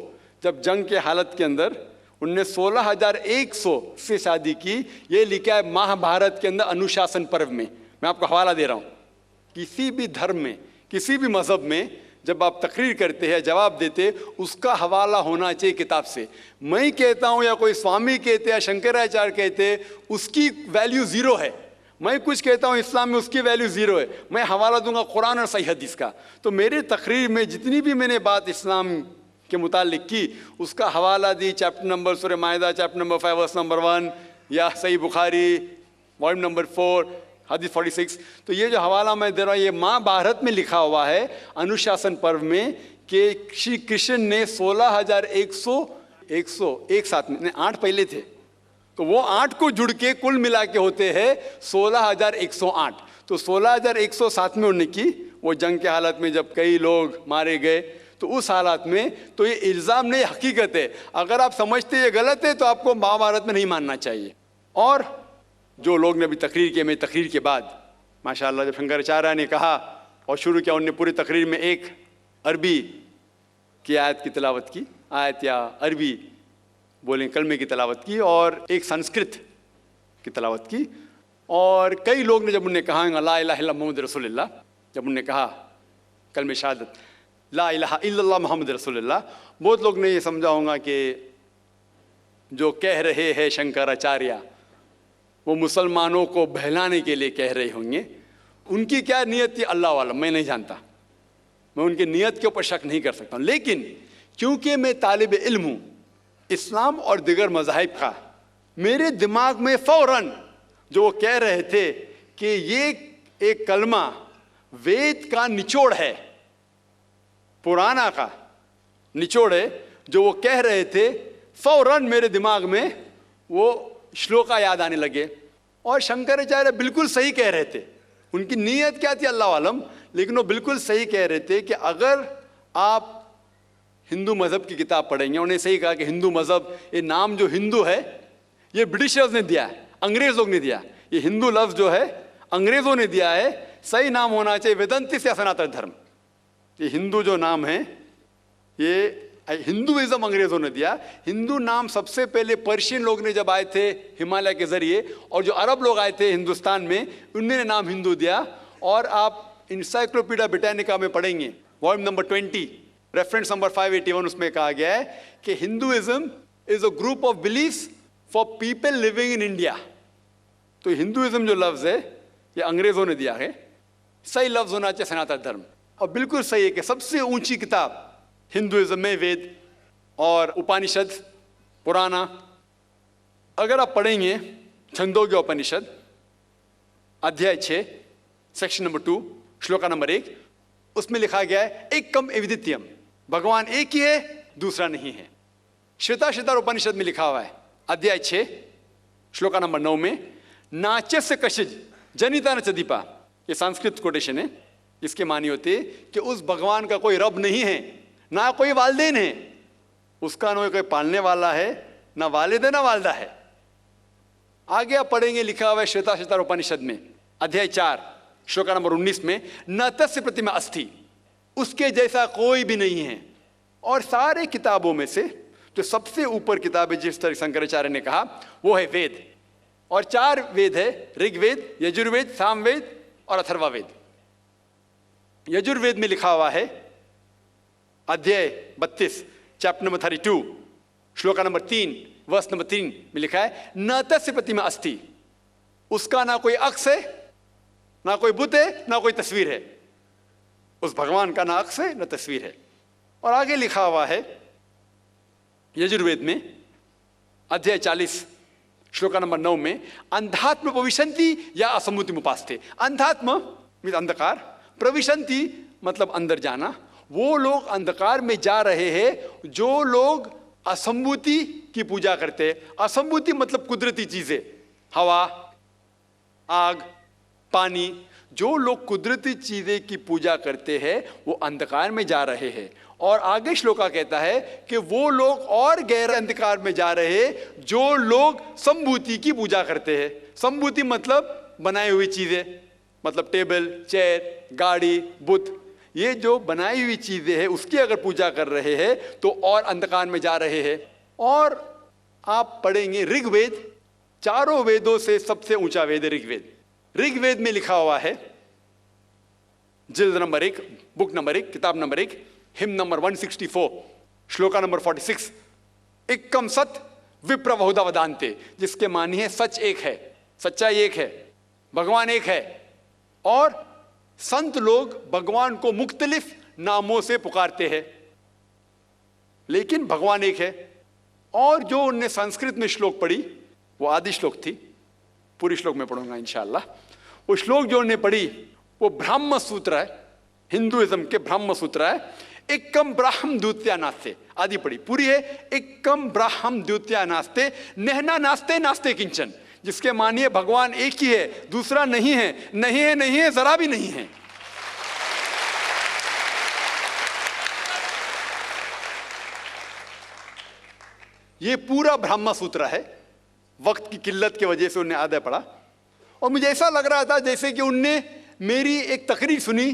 जब जंग के हालत के अंदर उनने 16,100 से शादी की। ये लिखा है महाभारत के अंदर अनुशासन पर्व में। मैं आपको हवाला दे रहा हूँ। किसी भी धर्म में, किसी भी मज़हब में जब आप तकरीर करते हैं, जवाब देते, उसका हवाला होना चाहिए किताब से। मैं कहता हूँ या कोई स्वामी कहते हैं, शंकराचार्य कहते, उसकी वैल्यू ज़ीरो है। मैं कुछ कहता हूँ इस्लाम में, उसकी वैल्यू ज़ीरो है। मैं हवाला दूंगा कुरान और सही हदीस का। तो मेरे तकरीर में जितनी भी मैंने बात इस्लाम के मुतालिक की, उसका हवाला दी। चैप्टर नंबर सूरह माइदा चैप्टर नंबर 5 वर्स नंबर 1, या सही बुखारी वॉल्यूम नंबर 4 हदीस 46। तो ये जो हवाला मैं दे रहा हूँ, ये महाभारत में लिखा हुआ है अनुशासन पर्व में कि श्री कृष्ण ने 16,100 एक साथ में, 8 पहले थे, तो वो 8 को जुड़ के कुल मिला के होते हैं 16,108। तो 16,100 साथ में उन्होंने की। वो जंग के हालत में जब कई लोग मारे गए, तो उस हालात में तो ये इल्ज़ाम नहीं, हकीकत है। अगर आप समझते ये गलत है तो आपको महाभारत में नहीं मानना चाहिए। और जो लोग ने अभी तकरीर की, मेरी तकरीर के बाद माशाल्लाह जब शंकराचार्य ने कहा और शुरू किया, उन्होंने पूरी तकरीर में एक अरबी की आयत की तिलावत की, आयत या अरबी बोलें कलमे की तिलावत की, और एक संस्कृत की तिलावत की। और कई लोग ने जब उन्हें कहा ला इलाहा इल्लल्लाह मुहम्मद रसूलुल्लाह, जब उन्होंने कहा कलमे शहादत ला इलाहा इल्लल्लाह मुहम्मद रसूलुल्लाह, बहुत लोग ने ये समझा होगा कि जो कह रहे हैं शंकराचार्य वो मुसलमानों को बहलाने के लिए कह रहे होंगे। उनकी क्या नियत थी अल्लाह वाला, मैं नहीं जानता, मैं उनकी नियत के ऊपर शक नहीं कर सकता हूँ। लेकिन क्योंकि मैं तालिब इल्म हूँ इस्लाम और दिगर मज़ाहिब का, मेरे दिमाग में फ़ौरन जो वो कह रहे थे कि ये एक कलमा वेद का निचोड़ है, पुराना का निचोड़ है, जो वो कह रहे थे, फ़ौरन मेरे दिमाग में वो श्लोका याद आने लगे। और शंकराचार्य बिल्कुल सही कह रहे थे। उनकी नीयत क्या थी अल्लाह आलम, लेकिन वो बिल्कुल सही कह रहे थे कि अगर आप हिंदू मज़हब की किताब पढ़ेंगे, उन्हें सही कहा कि हिंदू मज़हब, ये नाम जो हिंदू है ये ब्रिटिशर्स ने दिया है, अंग्रेज़ों ने दिया। ये हिंदू लफ्ज़ जो है अंग्रेज़ों ने दिया है, सही नाम होना चाहिए वेदांतिस या सनातन धर्म। ये हिंदू जो नाम है ये हिंदुइज्म अंग्रेज़ों ने दिया। हिंदू नाम सबसे पहले पर्शियन लोग ने जब आए थे हिमालय के ज़रिए, और जो अरब लोग आए थे हिंदुस्तान में, उन्होंने नाम हिंदू दिया। और आप इंसाइक्लोपीडिया ब्रिटानिका में पढ़ेंगे वॉल्यूम नंबर 20 रेफरेंस नंबर 581, उसमें कहा गया है कि Hinduism is a group of beliefs for people living in India. तो हिंदुइज्म जो लफ्ज़ है ये अंग्रेज़ों ने दिया है, सही लफ्ज़ होना चाहिए सनातन धर्म। और बिल्कुल सही है कि सबसे ऊंची किताब हिंदुइज्म में वेद और उपनिषद पुराना, अगर आप पढ़ेंगे छंदोग्य उपनिषद अध्याय 6 सेक्शन नंबर 2 श्लोका नंबर 1, उसमें लिखा गया है एकम एविदित्यम, भगवान एक ही है, दूसरा नहीं है। श्वेताश्वेतार उपनिषद में लिखा हुआ है अध्याय 6 श्लोका नंबर 9 में, नाच्यस्य कशिज जनिता न चदीपा, ये संस्कृत कोटेशन है, इसके मानी होते कि उस भगवान का कोई रब नहीं है, ना कोई वालदेन है, उसका ना कोई पालने वाला है, ना वालिद ना वालदा है। आगे आप पढ़ेंगे लिखा हुआ है श्वेताश्वेतार उपनिषद में अध्याय 4 श्लोका नंबर 19 में, न तस्य प्रतिमा अस्ति, उसके जैसा कोई भी नहीं है। और सारे किताबों में से जो सबसे ऊपर किताब है, जिस तरह शंकराचार्य ने कहा, वो है वेद। और 4 वेद है, ऋग्वेद, यजुर्वेद, सामवेद और अथर्ववेद। यजुर्वेद में लिखा हुआ है अध्याय 32 chapter number 32 shloka number 3 verse number 3 में लिखा है, न तस्य प्रतिमा अस्ति, उसका ना कोई अक्ष है, ना कोई बुत है, ना कोई तस्वीर है। उस भगवान का ना अक्ष है, ना तस्वीर है। और आगे लिखा हुआ है यजुर्वेद में अध्याय 40 श्लोका नंबर 9 में, अंधात्म प्रविशंति या असम्मुति मुपास्ते। अंधात्म मीन अंधकार, प्रविशंति मतलब अंदर जाना। वो लोग अंधकार में जा रहे हैं जो लोग असम्भूति की पूजा करते हैं। असम्भूति मतलब कुदरती चीजें, हवा, आग, पानी। जो लोग कुदरती चीजें की पूजा करते हैं वो अंधकार में जा रहे हैं। और आगे श्लोका कहता है कि वो लोग और गहरे अंधकार में जा रहे हैं जो लोग संभूति की पूजा करते हैं। संभूति मतलब बनाई हुई चीजें, मतलब टेबल, चेयर, गाड़ी, बुत, ये जो बनाई हुई चीजें हैं उसकी अगर पूजा कर रहे हैं तो और अंधकार में जा रहे हैं। और आप पढ़ेंगे ऋग्वेद, चारों वेदों से सबसे ऊंचा वेद है ऋग्वेद। ऋग्वेद में लिखा हुआ है जिल्द नंबर 1, बुक नंबर 1, किताब number 1, him number 164 shloka number 46, एकम सत विप्र बहुधा वदान्ते, जिसके मानी है सच एक है, सच्चाई एक है, भगवान एक है। और संत लोग भगवान को मुख्तलिफ नामों से पुकारते हैं, लेकिन भगवान एक है। और जो उनने संस्कृत में श्लोक पढ़ी वो आदि श्लोक थी, पूरी श्लोक में पढ़ूंगा इंशाअल्लाह। वो श्लोक जो उन्होंने पढ़ी वो ब्रह्म सूत्र है, हिंदुइज्म के ब्रह्म सूत्र है। एकम ब्राह्म द्वितीया नास्ते, आदि पढ़ी, पूरी है। एकम ब्राह्म द्वितीया नास्ते, नहना नास्ते नास्ते किंचन, जिसके मानिए भगवान एक ही है, दूसरा नहीं है, नहीं है, नहीं है, जरा भी नहीं है। ये पूरा ब्रह्म सूत्र है। वक्त की किल्लत की वजह से उन्हें आधा पढ़ा और मुझे ऐसा लग रहा था जैसे कि उनने मेरी एक तकरीर सुनी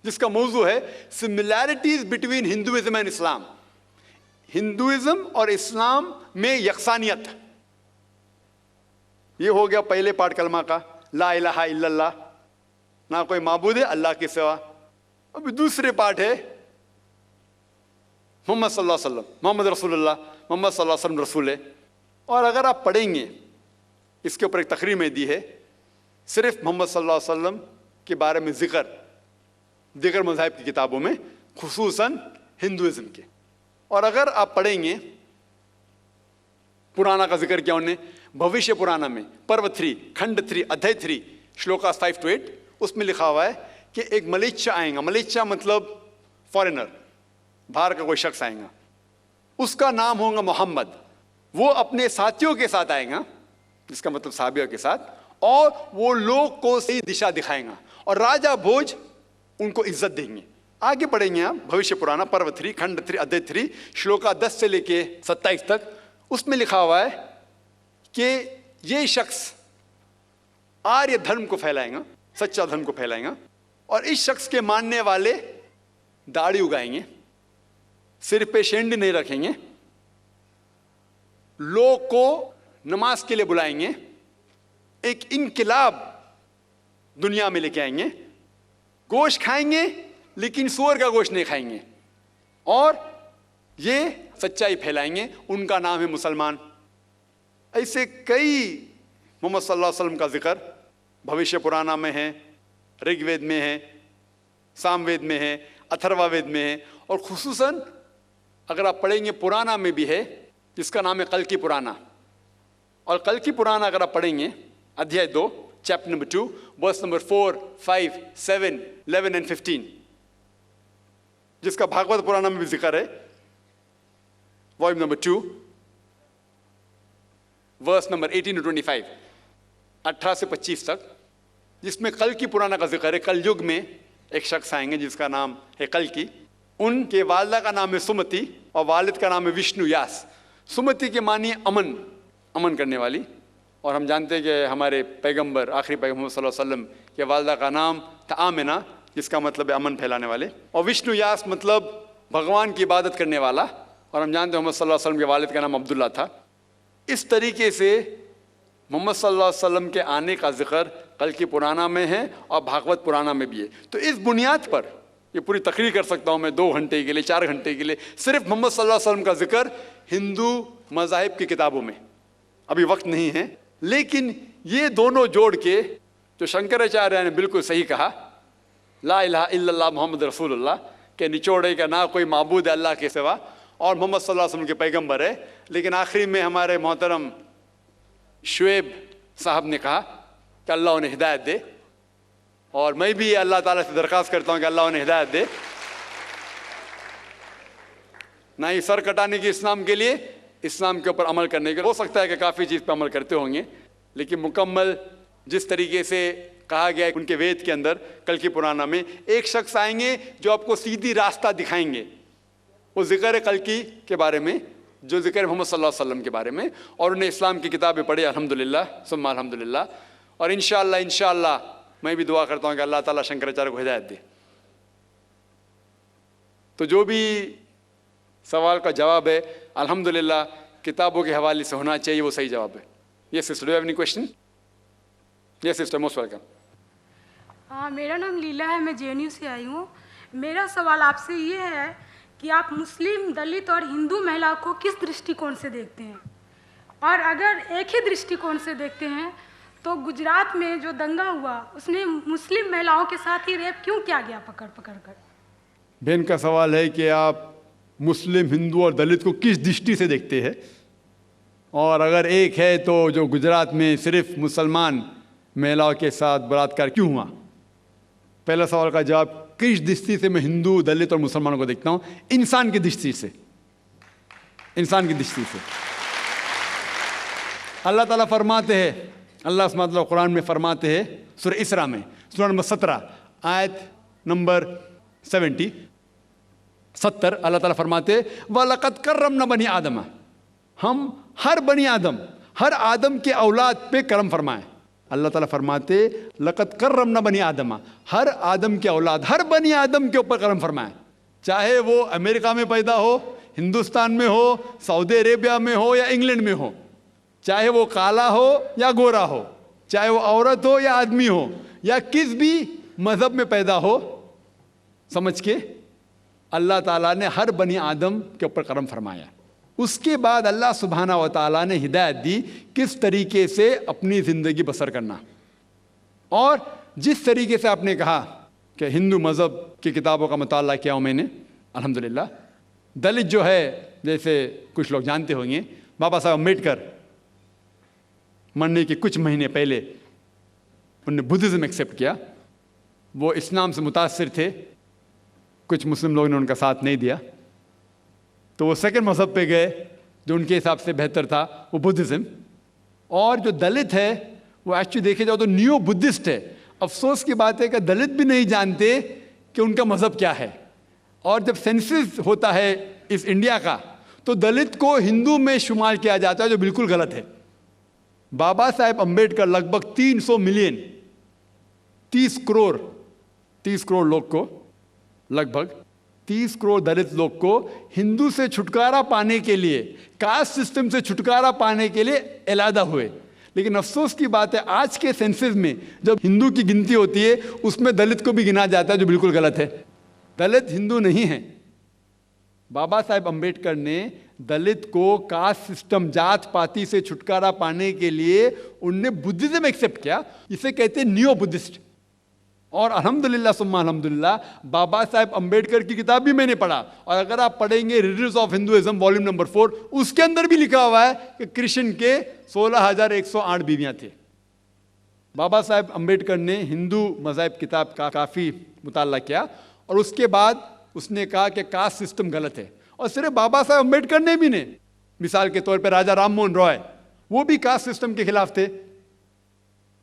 जिसका मौजू है similarities between Hinduism and Islam, Hinduism और इस्लाम में यकसानियत। ये हो गया पहले पाठ कलमा का, ला इलाहा इल्लल्लाह, ना कोई माबूद है अल्लाह के सिवा। अभी दूसरे पाठ है मोहम्मद सल्लल्लाहु अलैहि वसल्लम, मोहम्मद रसूलुल्लाह, मोहम्मद सल्लल्लाहु अलैहि वसल्लम रसूल है। और अगर आप पढ़ेंगे, इसके ऊपर एक तकरीर में दी है सिर्फ मोहम्मद सल्लल्लाहु अलैहि वसल्लम के बारे में जिक्र दीगर मज़ाहिब की किताबों में, खुसूसन हिंदुइज्म के। और अगर आप पढ़ेंगे पुराना का जिक्र किया उन्होंने, भविष्य पुराना में पर्व 3 खंड 3 अध्याय 3 श्लोका 5 to 8, उसमें लिखा हुआ है कि एक मलेच्छा आएगा। मलेच्छा मतलब फॉरेनर, बाहर का कोई शख्स आएगा, उसका नाम होगा मोहम्मद। वो अपने साथियों के साथ आएगा, जिसका मतलब साहबियों के साथ, और वो लोग को सही दिशा दिखाएगा और राजा भोज उनको इज्जत देंगे। आगे पढ़ेंगे आप भविष्य पुराना पर्व 3 खंड 3 अध्याय 3 श्लोका 10 से लेके 27 तक। उसमें लिखा हुआ है कि ये शख्स आर्य धर्म को फैलाएगा, सच्चा धर्म को फैलाएगा, और इस शख्स के मानने वाले दाढ़ी उगाएंगे, सिर पे शेंड नहीं रखेंगे, लोग को नमाज के लिए बुलाएंगे, एक इनकिलाब दुनिया में लेके आएंगे, गोश्त खाएंगे लेकिन सूअर का गोश्त नहीं खाएंगे, और ये सच्चाई फैलाएंगे। उनका नाम है मुसलमान। ऐसे कई मोहम्मद सल्लल्लाहु अलैहि वसल्लम का जिक्र भविष्य पुराना में है, ऋग्वेद में है, सामवेद में है, अथर्ववेद में है, और खुसूसन अगर आप पढ़ेंगे पुराना में भी है जिसका नाम है कल्कि पुराना। और कल की पुराण अगर आप पढ़ेंगे अध्याय 2 chapter number 2 verse number 4, 5, 7, 11 and 15, जिसका भागवत पुराण में भी जिक्र है, volume number 2 verse number 18 to 25, 18 से 25 तक, जिसमें कल की पुराना का जिक्र है। कल युग में एक शख्स आएंगे जिसका नाम है कल की। उनके वालिदा का नाम है सुमति और वालिद का नाम है विष्णु यास। सुमति के मानी अमन, अमन करने वाली, और हम जानते हैं कि हमारे पैगंबर, आखिरी पैगंबर सल्लल्लाहु अलैहि वसल्लम के वालिदा का नाम था आमिना, जिसका मतलब है अमन फैलाने वाले, और विष्णु यास मतलब भगवान की इबादत करने वाला, और हम जानते हैं मोहम्मद सल्लल्लाहु अलैहि वसल्लम के वालिद का नाम अब्दुल्ला था। इस तरीके से मोहम्मद सल्लल्लाहु अलैहि वसल्लम के आने का जिक्र कल की पुराना में है और भागवत पुराना में भी है। तो इस बुनियाद पर ये पूरी तकरीर कर सकता हूँ मैं 2 घंटे के लिए, 4 घंटे के लिए, सिर्फ मोहम्मद सल्लल्लाहु अलैहि वसल्लम का जिक्र हिंदू मज़ाहिब की किताबों में। अभी वक्त नहीं है, लेकिन ये दोनों जोड़ के जो शंकराचार्य ने बिल्कुल सही कहा, ला इलाहा इल्लल्लाह मोहम्मद रसूलुल्लाह, के निचोड़े का ना कोई माबूद है अल्लाह के सिवा, और मोहम्मद सल्लल्लाहु अलैहि वसल्लम के पैगंबर है। लेकिन आखिरी में हमारे मोहतरम शुएब साहब ने कहा कि अल्लाह उन्हें हिदायत दे, और मैं भी अल्लाह ताला से दरख्वास्त करता हूँ कि अल्लाह उन्हें हिदायत दे, ना ही सर कटाने की इस्लाम के लिए, इस्लाम के ऊपर अमल करने के। हो सकता है कि काफ़ी चीज़ पर अमल करते होंगे, लेकिन मुकम्मल जिस तरीके से कहा गया है उनके वेद के अंदर, कल की पुराना में एक शख्स आएंगे जो आपको सीधी रास्ता दिखाएंगे। वो जिक्र है कल की के बारे में, जो जिक्र है मोहम्मद सल्लल्लाहु अलैहि वसल्लम के बारे में, और उन्हें इस्लाम की किताबें पढ़ी अल्हम्दुलिल्लाह सुम्मा अल्हम्दुलिल्लाह। और इंशाअल्लाह मैं भी दुआ करता हूँ कि अल्लाह ताला शंकराचार्य को हिदायत दे। तो जो भी सवाल का जवाब है अल्हम्दुलिल्लाह किताबों के हवाले से होना चाहिए, वो सही जवाब है। Yes sister, do you have any question? Yes sister, most welcome. हाँ, मेरा नाम लीला है, मैं जेएनयू से आई हूँ। मेरा सवाल आपसे ये है कि आप मुस्लिम, दलित और हिंदू महिलाओं को किस दृष्टिकोण से देखते हैं? और अगर एक ही दृष्टिकोण से देखते हैं तो गुजरात में जो दंगा हुआ उसने मुस्लिम महिलाओं के साथ ही रेप क्यों किया गया पकड़ कर? बहन का सवाल है कि आप मुस्लिम, हिंदू और दलित को किस दृष्टि से देखते हैं, और अगर एक है तो जो गुजरात में सिर्फ मुसलमान महिलाओं के साथ बलात्कार क्यों हुआ? पहला सवाल का जवाब, किस दृष्टि से मैं हिंदू, दलित और मुसलमानों को देखता हूँ? इंसान की दृष्टि से, इंसान की दृष्टि से। अल्लाह ताला फरमाते हैं, अल्लाह सुब्हानहू व तआला कुरान में फरमाते हैं, सूरह इसरा में, सूरह नंबर 17 आयत नंबर 70, अल्लाह ताला फरमाते हैं, वलक़द कर्रमना बनी आदम, हम हर बनी आदम, हर आदम के औलाद पे करम फरमाए। अल्लाह ताला फरमाते लक़द कर्रमना बनी आदम, हर आदम के औलाद, हर बनी आदम के ऊपर करम फरमाए, चाहे वो अमेरिका में पैदा हो, हिंदुस्तान में हो, सऊदी अरेबिया में हो या इंग्लैंड में हो, चाहे वो काला हो या गोरा हो, चाहे वो औरत हो या आदमी हो, या किस भी मज़हब में पैदा हो, समझ के अल्लाह ताला ने हर बनी आदम के ऊपर करम फरमाया। उसके बाद अल्लाह सुब्हाना व तआला ने हिदायत दी किस तरीके से अपनी ज़िंदगी बसर करना। और जिस तरीके से आपने कहा कि हिंदू मज़हब की किताबों का मुताला किया हूँ मैंने, अल्हम्दुलिल्लाह। दलित जो है, जैसे कुछ लोग जानते होंगे, बाबा साहब अम्बेडकर मरने के कुछ महीने पहले उन्होंने बुद्धिज़्म एक्सेप्ट किया। वो इस्लाम से मुतासिर थे, कुछ मुस्लिम लोगों ने उनका साथ नहीं दिया, तो वो सेकंड मज़हब पे गए जो उनके हिसाब से बेहतर था, वो बुद्धिज़्म। और जो दलित है वो एक्चुअली देखे जाओ तो न्यू बुद्धिस्ट है। अफसोस की बात है कि दलित भी नहीं जानते कि उनका मज़हब क्या है। और जब सेंसस होता है इस इंडिया का, तो दलित को हिंदू में शुमार किया जाता है, जो बिल्कुल गलत है। बाबा साहेब अम्बेडकर लगभग 300 मिलियन, 30 करोड़ लोग को, लगभग 30 करोड़ दलित लोग को हिंदू से छुटकारा पाने के लिए, कास्ट सिस्टम से छुटकारा पाने के लिए अलहदा हुए। लेकिन अफसोस की बात है आज के सेंसस में जब हिंदू की गिनती होती है उसमें दलित को भी गिना जाता है, जो बिल्कुल गलत है। दलित हिंदू नहीं है। बाबा साहेब अम्बेडकर ने दलित को कास्ट सिस्टम, जात पाती से छुटकारा पाने के लिए उनने बुद्धिज्म एक्सेप्ट किया। इसे कहते हैं नियो बुद्धिस्ट। और अल्हम्दुलिल्लाह सुम्मा अल्हम्दुलिल्लाह बाबा साहेब अम्बेडकर की किताब भी मैंने पढ़ा, और अगर आप पढ़ेंगे religions of Hinduism volume number 4, उसके अंदर भी लिखा हुआ है कि कृष्ण के 16,108 बीवियां थे। बाबा साहेब अम्बेडकर ने हिंदू मज़हब किताब का काफ़ी मुताला किया और उसके बाद उसने कहा कि कास्ट सिस्टम गलत है। और सिर्फ बाबा साहेब अम्बेडकर ने भी नहीं, मिसाल के तौर पर राजा राम मोहन रॉय, वो भी कास्ट सिस्टम के खिलाफ थे।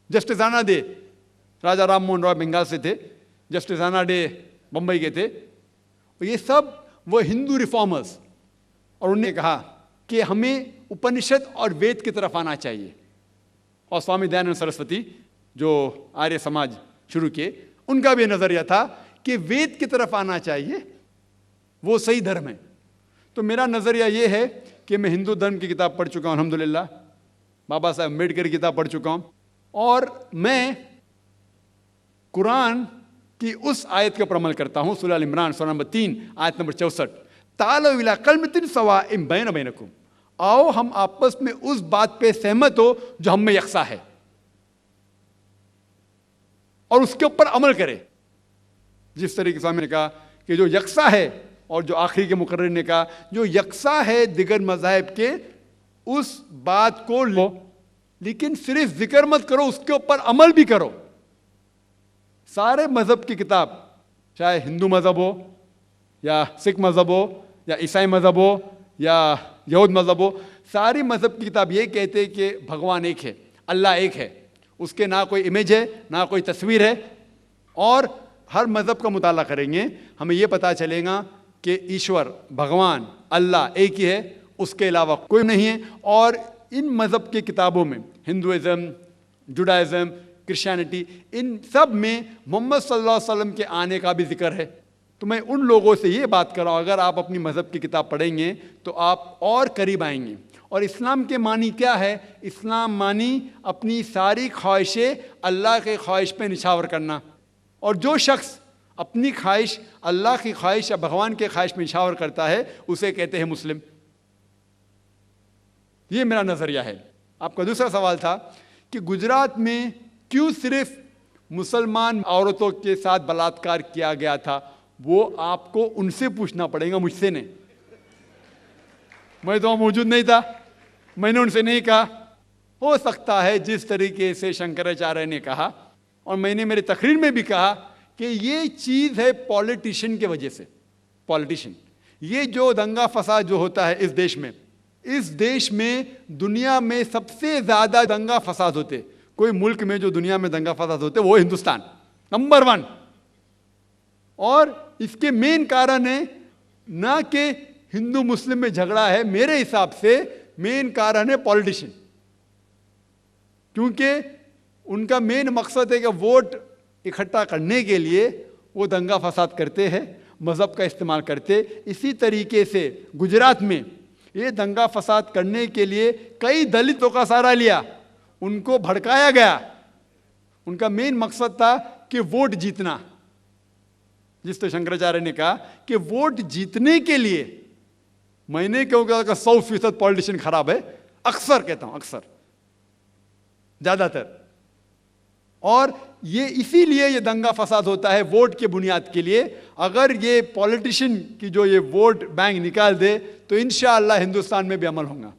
जस्टिस आना डे, राजा राम मोहन रॉय बंगाल से थे, जस्टिस आना डे बम्बई के थे। ये सब वो हिंदू रिफॉर्मर्स, और उन्होंने कहा कि हमें उपनिषद और वेद की तरफ आना चाहिए। और स्वामी दयानंद सरस्वती जो आर्य समाज शुरू किए, उनका भी नज़रिया था कि वेद की तरफ आना चाहिए, वो सही धर्म है। तो मेरा नज़रिया ये है कि मैं हिंदू धर्म की किताब पढ़ चुका हूँ अल्हम्दुलिल्लाह, बाबा साहब अम्बेडकर की किताब पढ़ चुका हूँ, और मैं कुरान की उस आयत के ऊपर अमल करता हूँ, सूरह अल इमरान सूरह नंबर 3 आयत नंबर 64, तालो इला कलमतिन सवाइम बैन बैनकुम, आओ हम आपस में उस बात पे सहमत हो जो हम में यकसा है, और उसके ऊपर अमल करें। जिस तरीके से मैंने कहा कि जो यकसा है, और जो आखिरी के मुकर्रर ने कहा जो यकसा है दिगर मज़ाहिब के, उस बात को लो, लेकिन सिर्फ जिक्र मत करो, उसके ऊपर अमल भी करो। सारे मज़हब की किताब, चाहे हिंदू मज़हब हो या सिख मज़हब हो या ईसाई मज़हब हो या यहूद मज़हब हो, सारी मज़हब की किताब ये कहते हैं कि भगवान एक है, अल्लाह एक है, उसके ना कोई इमेज है ना कोई तस्वीर है। और हर मज़हब का मुताला करेंगे हमें ये पता चलेगा कि ईश्वर भगवान अल्लाह एक ही है, उसके अलावा कोई नहीं है। और इन मज़हब की किताबों में हिंदुइज़म, जुडाइज़म, क्रिश्चियनिटी, इन सब में मोहम्मद सल्लल्लाहु अलैहि वसल्लम के आने का भी जिक्र है। तो मैं उन लोगों से ये बात कर रहा हूँ, अगर आप अपनी मज़हब की किताब पढ़ेंगे तो आप और करीब आएंगे। और इस्लाम के मानी क्या है? इस्लाम मानी अपनी सारी ख्वाहिशें अल्लाह के ख्वाहिश पे निछावर करना, और जो शख्स अपनी ख्वाहिश अल्लाह की ख्वाहिश या भगवान के ख्वाहिश में निछावर करता है उसे कहते हैं मुस्लिम। ये मेरा नज़रिया है। आपका दूसरा सवाल था कि गुजरात में क्यों सिर्फ मुसलमान औरतों के साथ बलात्कार किया गया था, वो आपको उनसे पूछना पड़ेगा, मुझसे नहीं। मैं तो वहाँ मौजूद नहीं था, मैंने उनसे नहीं कहा। हो सकता है जिस तरीके से शंकराचार्य ने कहा, और मैंने मेरी तकरीर में भी कहा कि ये चीज़ है पॉलिटिशियन के वजह से। पॉलिटिशियन, ये जो दंगा फसाद जो होता है इस देश में दुनिया में सबसे ज़्यादा दंगा फसाद होते, कोई मुल्क में जो दुनिया में दंगा फसाद होते वो हिंदुस्तान नंबर 1। और इसके मेन कारण है ना कि हिंदू मुस्लिम में झगड़ा है, मेरे हिसाब से मेन कारण है पॉलिटिशियन, क्योंकि उनका मेन मकसद है कि वोट इकट्ठा करने के लिए वो दंगा फसाद करते हैं, मज़हब का इस्तेमाल करते। इसी तरीके से गुजरात में ये दंगा फसाद करने के लिए कई दलितों का सहारा लिया, उनको भड़काया गया। उनका मेन मकसद था कि वोट जीतना। जिस तो शंकराचार्य ने कहा कि वोट जीतने के लिए, मैंने क्यों कहा कि 100% पॉलिटिशियन खराब है, अक्सर कहता हूं, अक्सर, ज़्यादातर। और ये इसीलिए ये दंगा फसाद होता है वोट के बुनियाद के लिए। अगर ये पॉलिटिशियन की जो ये वोट बैंक निकाल दे तो इंशाअल्लाह हिंदुस्तान में भी अमल होगा।